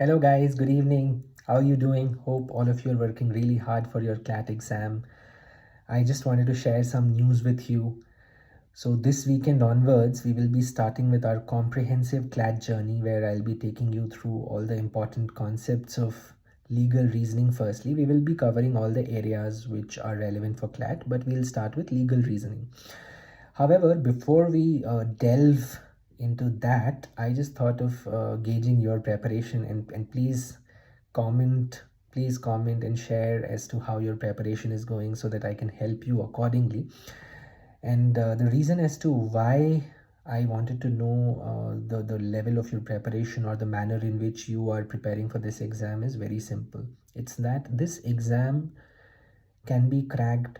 Hello guys, good evening. How are you doing? Hope all of you are working really hard for your CLAT exam. I just wanted to share some news with you. So this weekend onwards, we will be starting with our comprehensive CLAT journey where I'll be taking you through all the important concepts of legal reasoning. Firstly, we will be covering all the areas which are relevant for CLAT, but we'll start with legal reasoning. However, before we delve into that, I just thought of gauging your preparation and please comment and share as to how your preparation is going so that I can help you accordingly. And the reason as to why I wanted to know the level of your preparation or the manner in which you are preparing for this exam is very simple. It's that this exam can be cracked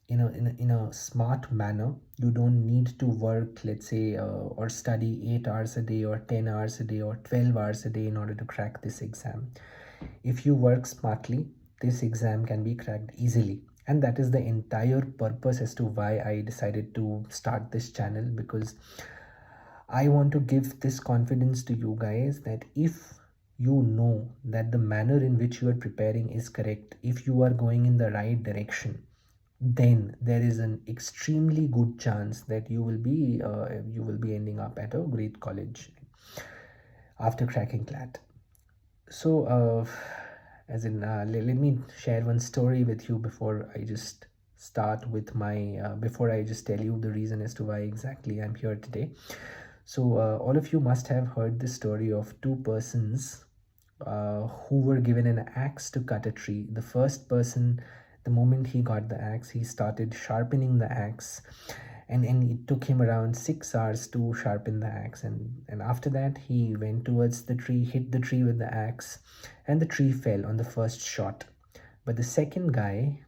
in a smart manner. You don't need to work, let's say, or study 8 hours a day or 10 hours a day or 12 hours a day in order to crack this exam. If you work smartly, this exam can be cracked easily. And that is the entire purpose as to why I decided to start this channel, because I want to give this confidence to you guys that if you know that the manner in which you are preparing is correct, if you are going in the right direction, then there is an extremely good chance that you will be ending up at a great college after cracking CLAT. So, let me share one story with you before I just start with my before I just tell you the reason as to why exactly I'm here today. So, all of you must have heard the story of two persons who were given an axe to cut a tree. The first person, the moment he got the axe, he started sharpening the axe, and it took him around 6 hours to sharpen the axe. And after that, he went towards the tree, hit the tree with the axe, and the tree fell on the first shot. But the second guy,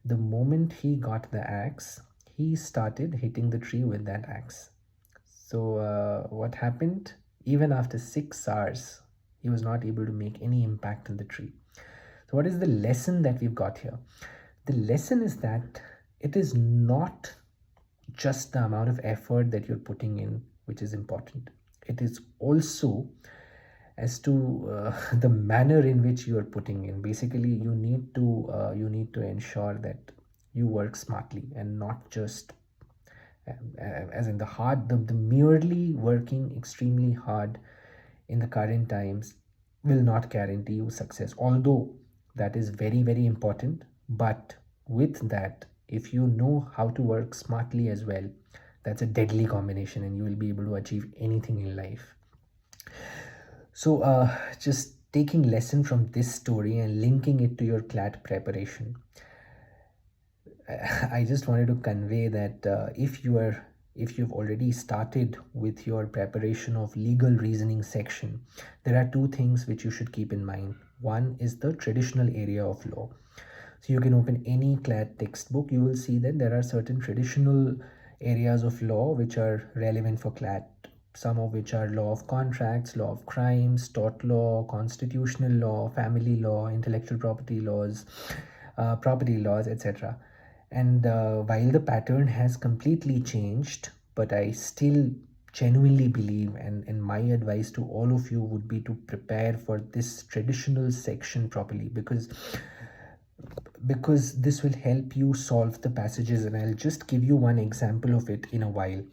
the moment he got the axe, he started hitting the tree with that axe. So, what happened? Even after 6 hours, he was not able to make any impact on the tree. So, what is the lesson that we've got here? The lesson is that it is not just the amount of effort that you're putting in which is important. It is also as to the manner in which you are putting in. Basically, you need to ensure that you work smartly and not just as in the merely working extremely hard in the current times will not guarantee you success, although that is very very important. But with that, if you know how to work smartly as well, that's a deadly combination and you will be able to achieve anything in life. So just taking lesson from this story and linking it to your CLAT preparation, I just wanted to convey that if you've already started with your preparation of legal reasoning section, there are two things which you should keep in mind. One is the traditional area of law. So you can open any CLAT textbook, you will see that there are certain traditional areas of law which are relevant for CLAT, some of which are law of contracts, law of crimes, tort law, constitutional law, family law, intellectual property laws, etc. And while the pattern has completely changed, but I still genuinely believe, and my advice to all of you would be to prepare for this traditional section properly, because this will help you solve the passages, and I'll just give you one example of it in a while.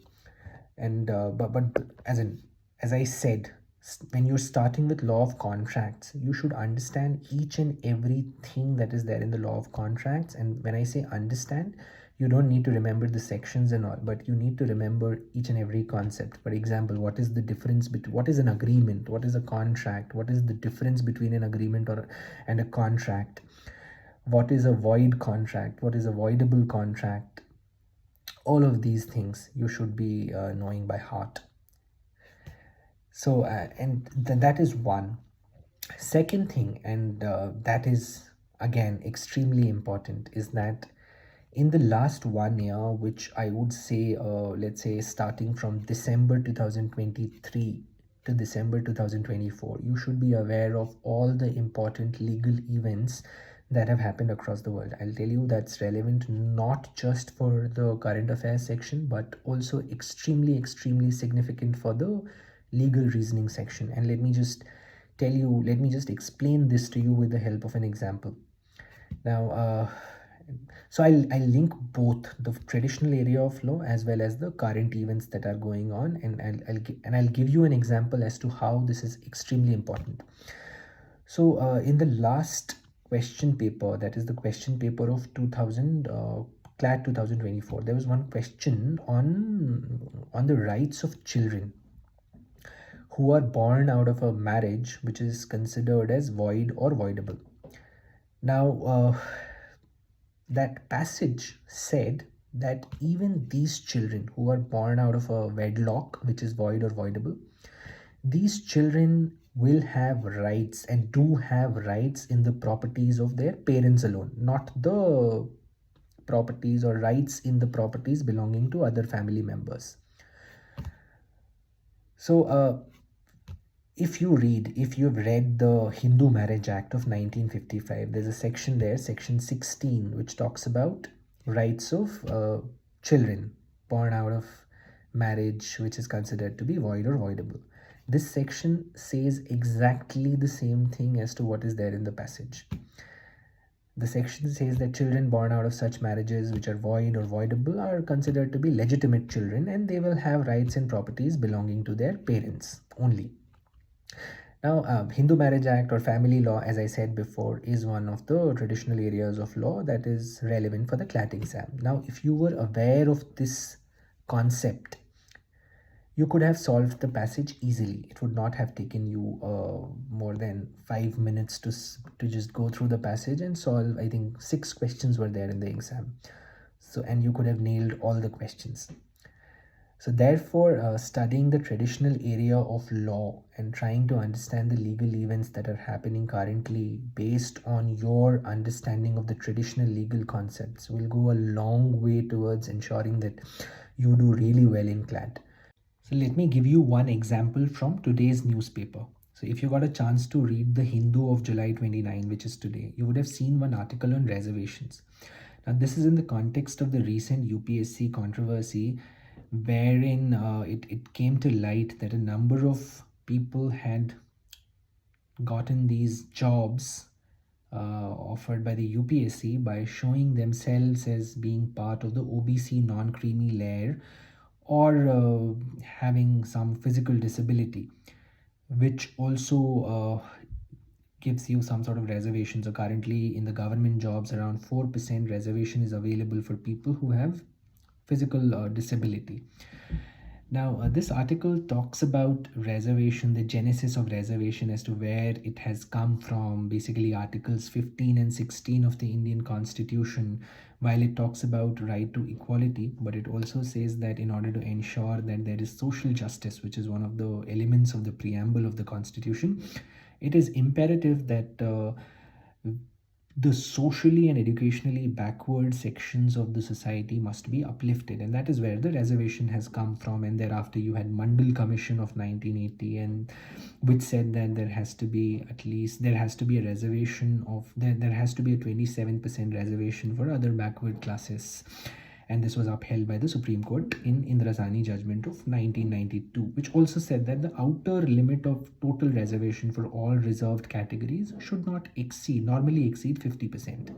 And but as I said, when you're starting with law of contracts, you should understand each and everything that is there in the law of contracts. And when I say understand, you don't need to remember the sections and all, but you need to remember each and every concept. For example, what is the difference between what is an agreement, what is a contract, what is the difference between an agreement and a contract, what is a void contract, what is a voidable contract. All of these things you should be knowing by heart. So that is one. Second thing, and that is again extremely important, is that in the last 1 year, which I would say, let's say starting from December 2023 to December 2024, you should be aware of all the important legal events that have happened across the world. I'll tell you that's relevant not just for the current affairs section, but also extremely, extremely significant for the legal reasoning section. And let me just tell you, let me just explain this to you with the help of an example. Now, so I'll link both the traditional area of law as well as the current events that are going on, and I'll give you an example as to how this is extremely important. So in the last question paper, that is the question paper of 2000 CLAT 2024, there was one question on the rights of children who are born out of a marriage which is considered as void or voidable. Now, that passage said that even these children who are born out of a wedlock, which is void or voidable, these children will have rights and do have rights in the properties of their parents alone, not the properties or rights in the properties belonging to other family members. So, if you've read the Hindu Marriage Act of 1955, there's a section there, section 16, which talks about rights of children born out of marriage which is considered to be void or voidable. This section says exactly the same thing as to what is there in the passage. The section says that children born out of such marriages which are void or voidable are considered to be legitimate children, and they will have rights and properties belonging to their parents only. Now, Hindu Marriage Act or family law, as I said before, is one of the traditional areas of law that is relevant for the CLAT exam. Now, if you were aware of this concept, you could have solved the passage easily. It would not have taken you more than 5 minutes to just go through the passage and solve. I think 6 questions were there in the exam. So, and you could have nailed all the questions. So therefore, studying the traditional area of law and trying to understand the legal events that are happening currently based on your understanding of the traditional legal concepts will go a long way towards ensuring that you do really well in CLAT. So let me give you one example from today's newspaper. So if you got a chance to read the Hindu of July 29, which is today, you would have seen one article on reservations. Now this is in the context of the recent UPSC controversy, wherein it came to light that a number of people had gotten these jobs offered by the UPSC by showing themselves as being part of the OBC non-creamy layer, or having some physical disability, which also gives you some sort of reservation. So currently in the government jobs, around 4% reservation is available for people who have physical disability. Now, this article talks about reservation, the genesis of reservation as to where it has come from, basically Articles 15 and 16 of the Indian Constitution. While it talks about right to equality, but it also says that in order to ensure that there is social justice, which is one of the elements of the preamble of the Constitution, it is imperative that the socially and educationally backward sections of the society must be uplifted, and that is where the reservation has come from. And thereafter you had Mandal Commission of 1980, and which said that there has to be a reservation of there has to be a 27% reservation for other backward classes, and this was upheld by the Supreme Court in Indrasani judgment of 1992, which also said that the outer limit of total reservation for all reserved categories should not normally exceed 50%,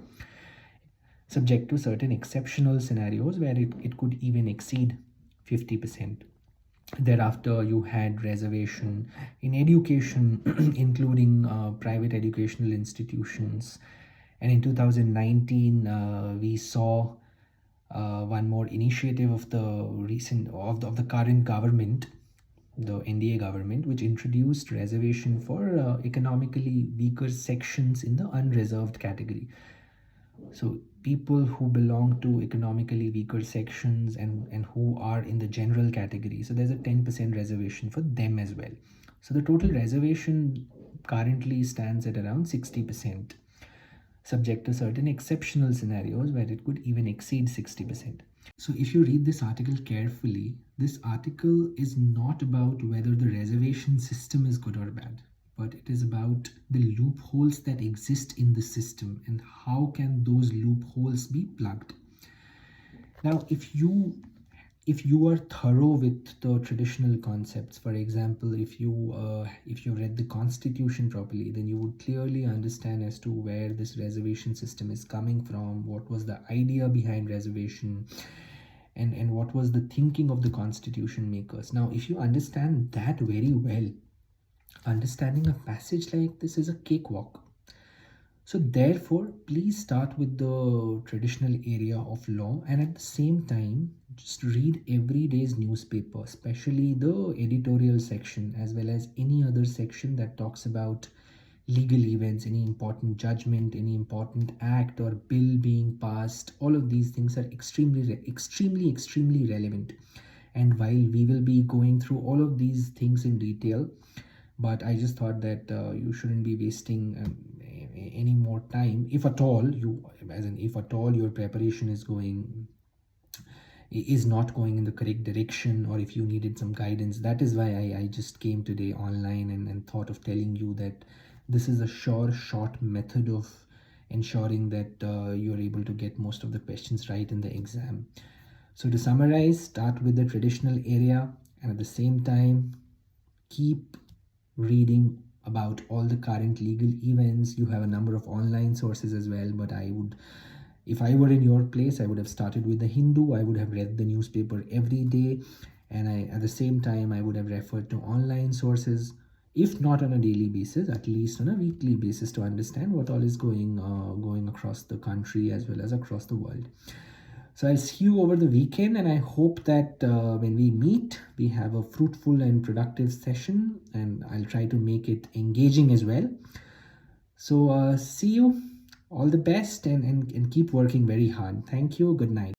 subject to certain exceptional scenarios where it could even exceed 50%. Thereafter, you had reservation in education, including private educational institutions. And in 2019, we saw one more initiative of the current government, the NDA government, which introduced reservation for economically weaker sections in the unreserved category. So people who belong to economically weaker sections and who are in the general category, so there's a 10% reservation for them as well. So the total reservation currently stands at around 60%, subject to certain exceptional scenarios where it could even exceed 60%. So if you read this article carefully, this article is not about whether the reservation system is good or bad, but it is about the loopholes that exist in the system and how can those loopholes be plugged. Now, if you if you are thorough with the traditional concepts, for example, if you read the constitution properly, then you would clearly understand as to where this reservation system is coming from, what was the idea behind reservation, and what was the thinking of the constitution makers. Now, if you understand that very well, understanding a passage like this is a cakewalk. So, therefore, please start with the traditional area of law, and at the same time, just read every day's newspaper, especially the editorial section, as well as any other section that talks about legal events, any important judgment, any important act or bill being passed. All of these things are extremely relevant. And while we will be going through all of these things in detail, but I just thought that you shouldn't be wasting any more time, if at all you, as in if at all your preparation is not going in the correct direction, or if you needed some guidance. That is why I just came today online and thought of telling you that this is a short method of ensuring that you're able to get most of the questions right in the exam. So to summarize, start with the traditional area, and at the same time keep reading about all the current legal events. You have a number of online sources as well, but I would, if I were in your place, I would have started with the Hindu. I would have read the newspaper every day, and at the same time I would have referred to online sources, if not on a daily basis, at least on a weekly basis, to understand what all is going across the country as well as across the world. So I'll see you over the weekend, and I hope that when we meet, we have a fruitful and productive session, and I'll try to make it engaging as well. So see you. All the best, and keep working very hard. Thank you. Good night.